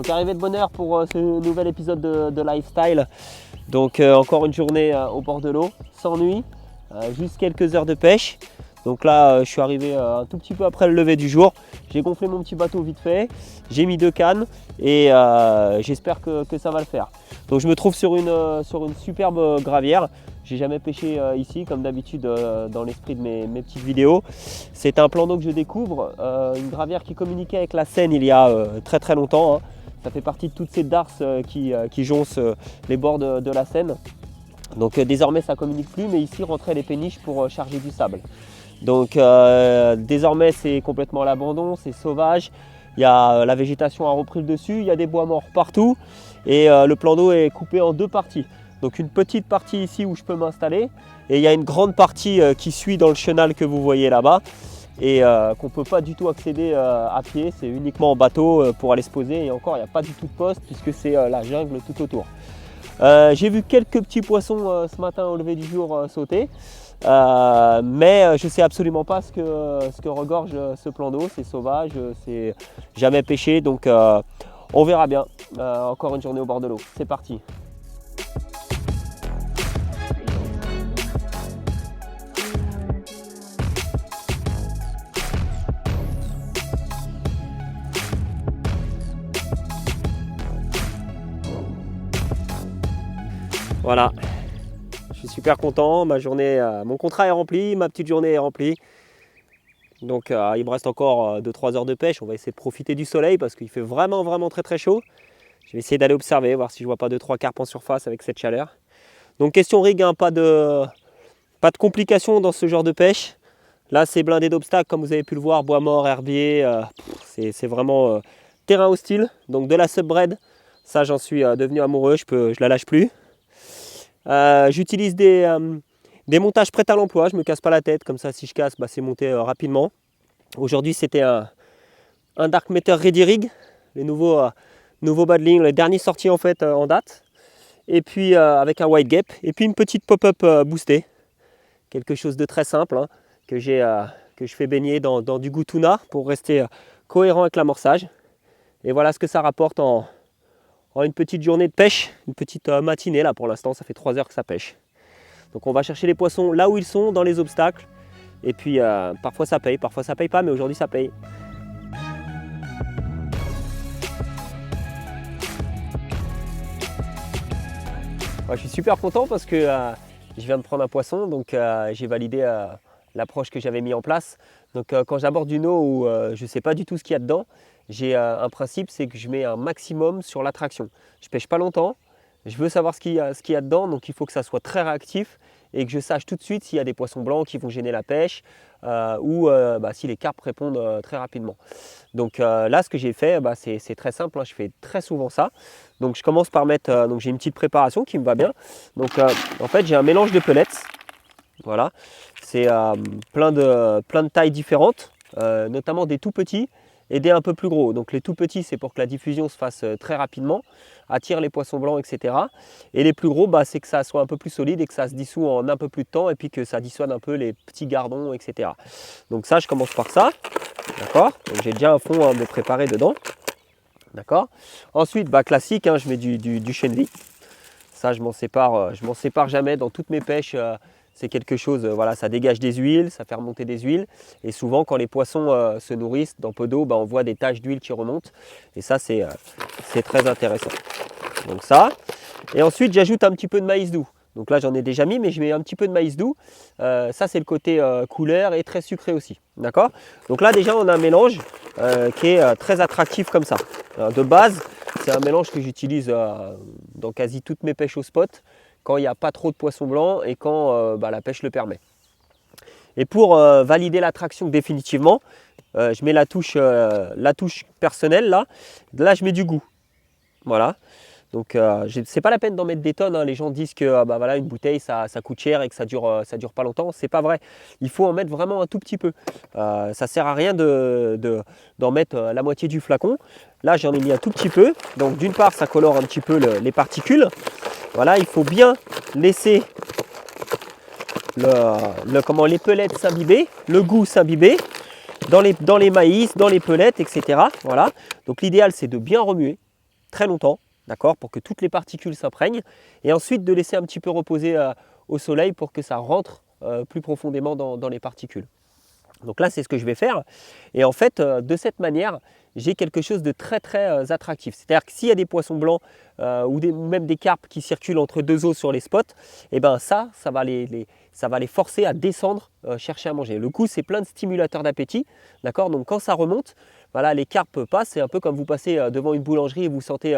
Donc arrivé de bonne heure pour ce nouvel épisode de Lifestyle. Donc encore une journée au bord de l'eau, sans nuit, juste quelques heures de pêche. Donc là je suis arrivé un tout petit peu après le lever du jour. J'ai gonflé mon petit bateau vite fait, j'ai mis 2 cannes et j'espère que ça va le faire. Donc je me trouve sur une superbe gravière. J'ai jamais pêché ici comme d'habitude dans l'esprit de mes petites vidéos. C'est un plan d'eau que je découvre, une gravière qui communiquait avec la Seine il y a très longtemps. Hein. Ça fait partie de toutes ces darses qui joncent les bords de la Seine. Donc désormais ça ne communique plus, mais ici rentraient les péniches pour charger du sable. Donc désormais c'est complètement à l'abandon, c'est sauvage. La végétation a repris le dessus, il y a des bois morts partout et le plan d'eau est coupé en 2 parties. Donc une petite partie ici où je peux m'installer et il y a une grande partie qui suit dans le chenal que vous voyez là-bas et qu'on ne peut pas du tout accéder à pied, c'est uniquement en bateau pour aller se poser et encore il n'y a pas du tout de poste puisque c'est la jungle tout autour. J'ai vu quelques petits poissons ce matin au lever du jour sauter, mais je ne sais absolument pas ce que regorge ce plan d'eau, c'est sauvage, c'est jamais pêché donc on verra bien. Encore une journée au bord de l'eau, c'est parti. Voilà, je suis super content, ma journée, mon contrat est rempli, ma petite journée est remplie. Donc il me reste encore 2-3 heures de pêche, on va essayer de profiter du soleil parce qu'il fait vraiment très chaud. Je vais essayer d'aller observer, voir si je vois pas 2-3 carpes en surface avec cette chaleur. Donc question rig, hein, pas de complications dans ce genre de pêche. Là c'est blindé d'obstacles comme vous avez pu le voir, bois mort, herbier, c'est vraiment terrain hostile. Donc de la subbraid, ça j'en suis devenu amoureux, je la lâche plus. J'utilise des montages prêts à l'emploi, je ne me casse pas la tête, comme ça si je casse, c'est monté rapidement. Aujourd'hui c'était un Dark Matter Ready Rig, les nouveaux Badling, les derniers sortis en fait en date. Et puis avec un Wide Gap, et puis une petite pop-up boostée. Quelque chose de très simple, hein, que je fais baigner dans du goût tuna pour rester cohérent avec l'amorçage. Et voilà ce que ça rapporte en une petite journée de pêche, une petite matinée là pour l'instant, ça fait 3 heures que ça pêche. Donc on va chercher les poissons là où ils sont, dans les obstacles. Et puis parfois ça paye pas, mais aujourd'hui ça paye. Je suis super content parce que je viens de prendre un poisson, donc j'ai validé l'approche que j'avais mis en place. Donc quand j'aborde une eau où je ne sais pas du tout ce qu'il y a dedans, j'ai un principe, c'est que je mets un maximum sur l'attraction. Je pêche pas longtemps, je veux savoir ce qu'il y a dedans, donc il faut que ça soit très réactif et que je sache tout de suite s'il y a des poissons blancs qui vont gêner la pêche ou si les carpes répondent très rapidement. Donc là ce que j'ai fait, c'est très simple, hein, je fais très souvent ça. Donc je commence par mettre, donc j'ai une petite préparation qui me va bien. Donc en fait j'ai un mélange de pellets, voilà, c'est plein de tailles différentes, notamment des tout petits et des un peu plus gros. Donc les tout petits c'est pour que la diffusion se fasse très rapidement, attire les poissons blancs, etc. Et les plus gros c'est que ça soit un peu plus solide et que ça se dissout en un peu plus de temps et puis que ça dissuade un peu les petits gardons, etc. Donc ça je commence par ça, d'accord. Donc j'ai déjà un fond de préparé dedans, d'accord. Ensuite classique, hein, je mets du chenille. Ça je m'en sépare jamais dans toutes mes pêches. C'est quelque chose, voilà, ça dégage des huiles, ça fait remonter des huiles. Et souvent, quand les poissons se nourrissent dans peu d'eau, on voit des taches d'huile qui remontent. Et ça, c'est très intéressant. Donc ça. Et ensuite, j'ajoute un petit peu de maïs doux. Donc là, j'en ai déjà mis, mais je mets un petit peu de maïs doux. Ça, c'est le côté couleur et très sucré aussi. D'accord. Donc là, déjà, on a un mélange qui est très attractif comme ça. De base, c'est un mélange que j'utilise dans quasi toutes mes pêches au spot, quand il n'y a pas trop de poissons blancs et quand la pêche le permet. Et pour valider l'attraction définitivement, je mets la touche personnelle là. Là, je mets du goût. Voilà. Donc c'est pas la peine d'en mettre des tonnes, hein. Les gens disent que voilà, une bouteille ça coûte cher et que ça dure pas longtemps. C'est pas vrai. Il faut en mettre vraiment un tout petit peu. Ça sert à rien d'en mettre la moitié du flacon. Là j'en ai mis un tout petit peu. Donc d'une part ça colore un petit peu les particules. Voilà, il faut bien laisser les pellets s'imbiber, le goût s'imbiber dans les maïs, dans les pellets, etc. Voilà. Donc l'idéal c'est de bien remuer. très longtemps, d'accord, pour que toutes les particules s'imprègnent, et ensuite de laisser un petit peu reposer au soleil pour que ça rentre plus profondément dans les particules. Donc là, c'est ce que je vais faire. Et en fait, de cette manière, j'ai quelque chose de très très attractif. C'est-à-dire que s'il y a des poissons blancs ou même des carpes qui circulent entre deux eaux sur les spots, et ben ça va les forcer à descendre chercher à manger. Le coup, c'est plein de stimulateurs d'appétit, d'accord. Donc quand ça remonte, voilà, les carpes passent. C'est un peu comme vous passez devant une boulangerie et vous sentez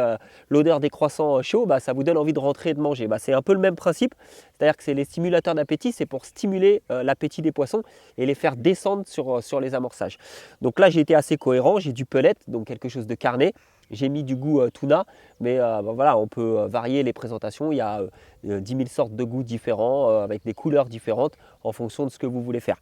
l'odeur des croissants chauds, bah, ça vous donne envie de rentrer et de manger. Bah, c'est un peu le même principe. C'est-à-dire que c'est les stimulateurs d'appétit, c'est pour stimuler l'appétit des poissons et les faire descendre sur les amorçages. Donc là, j'ai été assez cohérent. J'ai du pellet, donc quelque chose de carné. J'ai mis du goût tuna, mais voilà, on peut varier les présentations. Il y a 10 000 sortes de goûts différents avec des couleurs différentes en fonction de ce que vous voulez faire.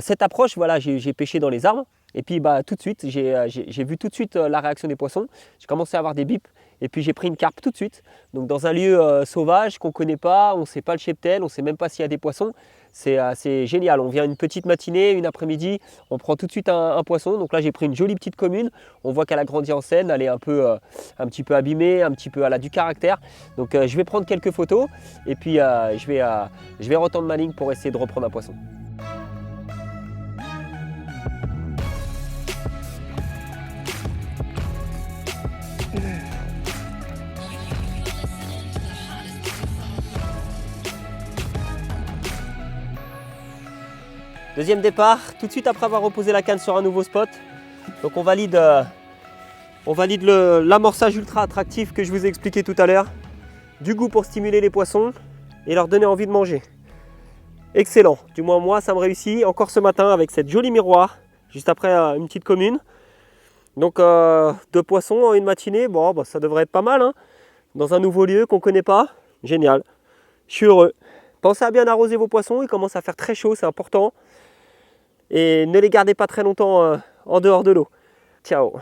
Cette approche, voilà, j'ai pêché dans les arbres et puis bah, tout de suite, j'ai vu tout de suite la réaction des poissons. J'ai commencé à avoir des bips et puis j'ai pris une carpe tout de suite. Donc dans un lieu sauvage qu'on ne connaît pas, on ne sait pas le cheptel, on ne sait même pas s'il y a des poissons. C'est génial, on vient une petite matinée, une après-midi, on prend tout de suite un poisson. Donc là j'ai pris une jolie petite commune, on voit qu'elle a grandi en scène, elle est un petit peu abîmée, elle a du caractère. Donc je vais prendre quelques photos et puis je vais retendre ma ligne pour essayer de reprendre un poisson. Deuxième départ, tout de suite après avoir reposé la canne sur un nouveau spot. Donc on valide l'amorçage ultra attractif que je vous ai expliqué tout à l'heure. Du goût pour stimuler les poissons et leur donner envie de manger. Excellent, du moins moi ça me réussit. Encore ce matin avec cette jolie miroir, juste après une petite commune. Donc 2 poissons en une matinée, bon bah, ça devrait être pas mal. Hein. Dans un nouveau lieu qu'on ne connaît pas, génial. Je suis heureux. Pensez à bien arroser vos poissons, il commence à faire très chaud, c'est important. Et ne les gardez pas très longtemps en dehors de l'eau. Ciao.